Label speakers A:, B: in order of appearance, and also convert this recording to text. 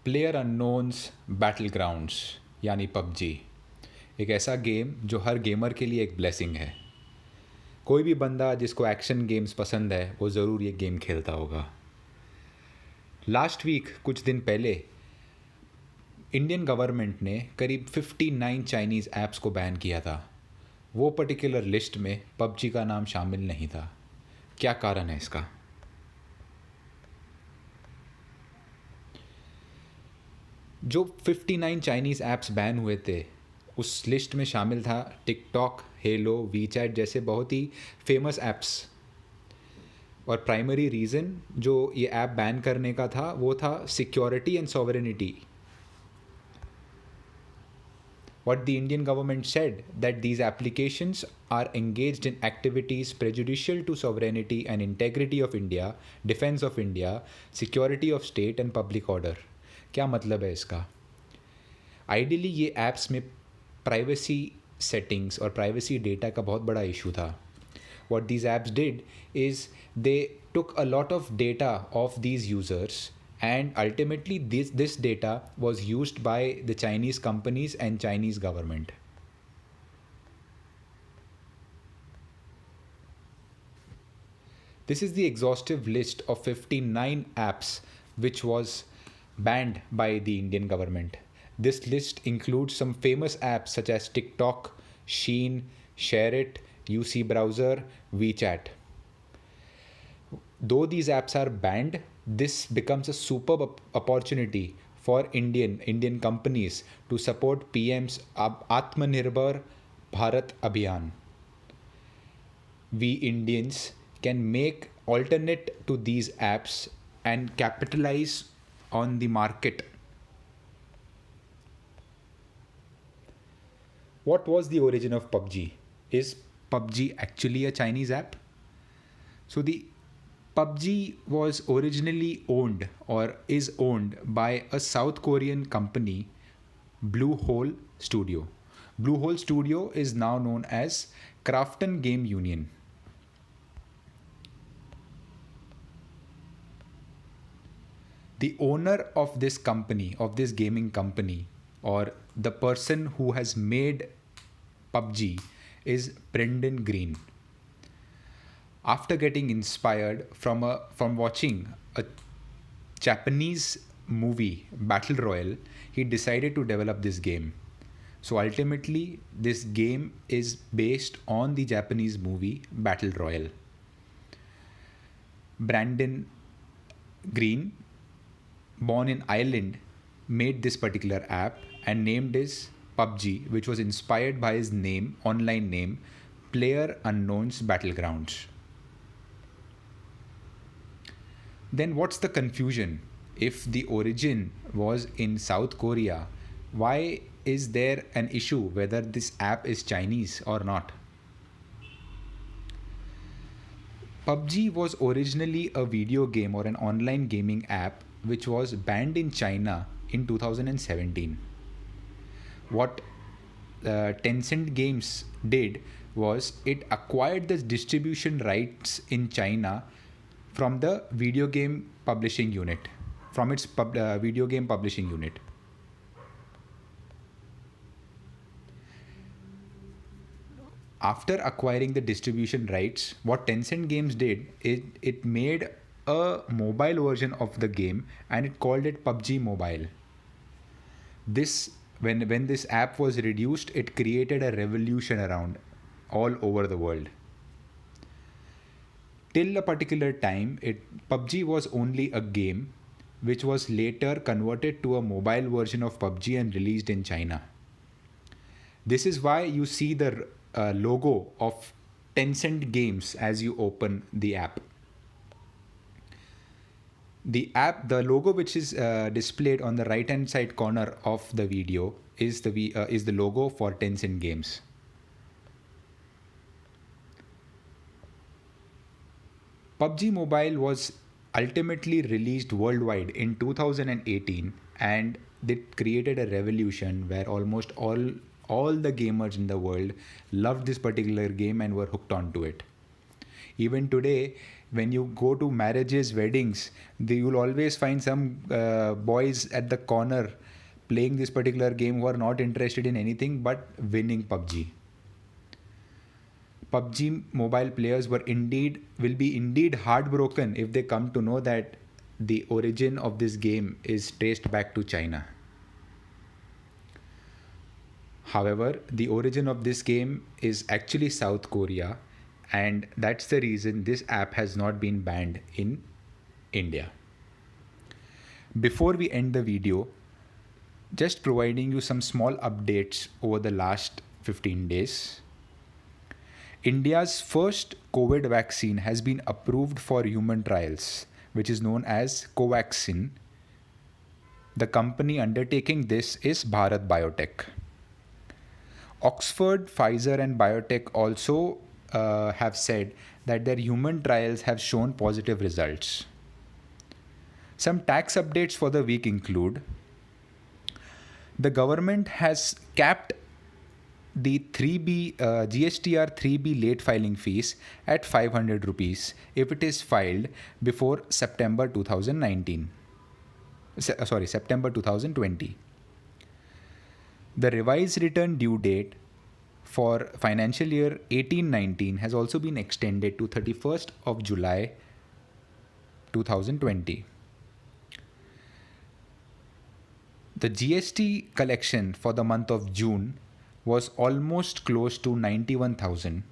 A: Player unknowns battle grounds यानी PUBG एक ऐसा गेम जो हर गेमर के लिए एक ब्लेसिंग है। कोई भी बंदा जिसको एक्शन गेम्स पसंद है वो ज़रूर ये गेम खेलता होगा। लास्ट वीक कुछ दिन पहले इंडियन गवर्नमेंट ने करीब 59 चाइनीज़ ऐप्स को बैन किया था। वो पर्टिकुलर लिस्ट में पबजी का नाम शामिल नहीं था। क्या कारण है इसका? जो 59 चाइनीज़ ऐप्स बैन हुए थे उस लिस्ट में शामिल था टिकटॉक, हेलो, वीचैट जैसे बहुत ही फेमस ऐप्स। और प्राइमरी रीज़न जो ये ऐप बैन करने का था वो था security and sovereignty. What the Indian government said that these applications are engaged in activities prejudicial to sovereignty and integrity of India, defense of India, security of state and public order। क्या मतलब है इसका? Ideally ये apps में privacy settings और privacy data का बहुत बड़ा इशू था। What these apps did is they took a lot of data of these users and ultimately this data was used by the Chinese companies and Chinese government. This is the exhaustive list of 59 apps which was banned by the Indian government. This list includes some famous apps such as TikTok, Shein, ShareIt, UC Browser, WeChat. Though these apps are banned, this becomes a superb opportunity for Indian companies to support PM's Atmanirbhar Bharat Abhiyan. We Indians can make alternate to these apps and capitalize on the market. What was the origin of PUBG? Is PUBG actually a Chinese app? So the PUBG was originally owned or is owned by a South Korean company, Blue Hole Studio. Blue Hole Studio is now known as Krafton Game Union. The owner of this company, of this gaming company, or the person who has made PUBG is Brendan Green. After getting inspired from watching a Japanese movie, Battle Royale, he decided to develop this game. So ultimately, this game is based on the Japanese movie Battle Royale. Brandon Green, born in Ireland, made this particular app and named it PUBG, which was inspired by his name, online name, Player Unknown's Battlegrounds. Then what's the confusion? If the origin was in South Korea, why is there an issue whether this app is Chinese or not? PUBG was originally a video game or an online gaming app which was banned in China in 2017. What Tencent Games did was it acquired the distribution rights in China from the video game publishing unit, from its video game publishing unit. After acquiring the distribution rights, what Tencent Games did is it made a mobile version of the game and it called it PUBG Mobile. This when this app was reduced, it created a revolution around all over the world. Till a particular time, PUBG was only a game which was later converted to a mobile version of PUBG and released in China. This is why you see the logo of Tencent Games as you open the app. The logo which is displayed on the right hand side corner of the video is the logo for Tencent Games. PUBG Mobile was ultimately released worldwide in 2018 and it created a revolution where almost all the gamers in the world loved this particular game and were hooked onto it. Even today, when you go to marriages, weddings, you'll always find some boys at the corner playing this particular game who are not interested in anything but winning PUBG. PUBG mobile players will be indeed heartbroken if they come to know that the origin of this game is traced back to China. However, the origin of this game is actually South Korea, and that's the reason this app has not been banned in India. Before we end the video, just providing you some small updates over the last 15 days. India's first COVID vaccine has been approved for human trials, which is known as Covaxin. The company undertaking this is Bharat Biotech. Oxford, Pfizer, and Biotech also have said that their human trials have shown positive results. Some tax updates for the week include: the government has capped the 3B GSTR 3B late filing fees at 500 rupees if it is filed before September 2019. September 2020. The revised return due date for financial year 18-19 has also been extended to 31st of July 2020. The GST collection for the month of June was almost close to 91,000,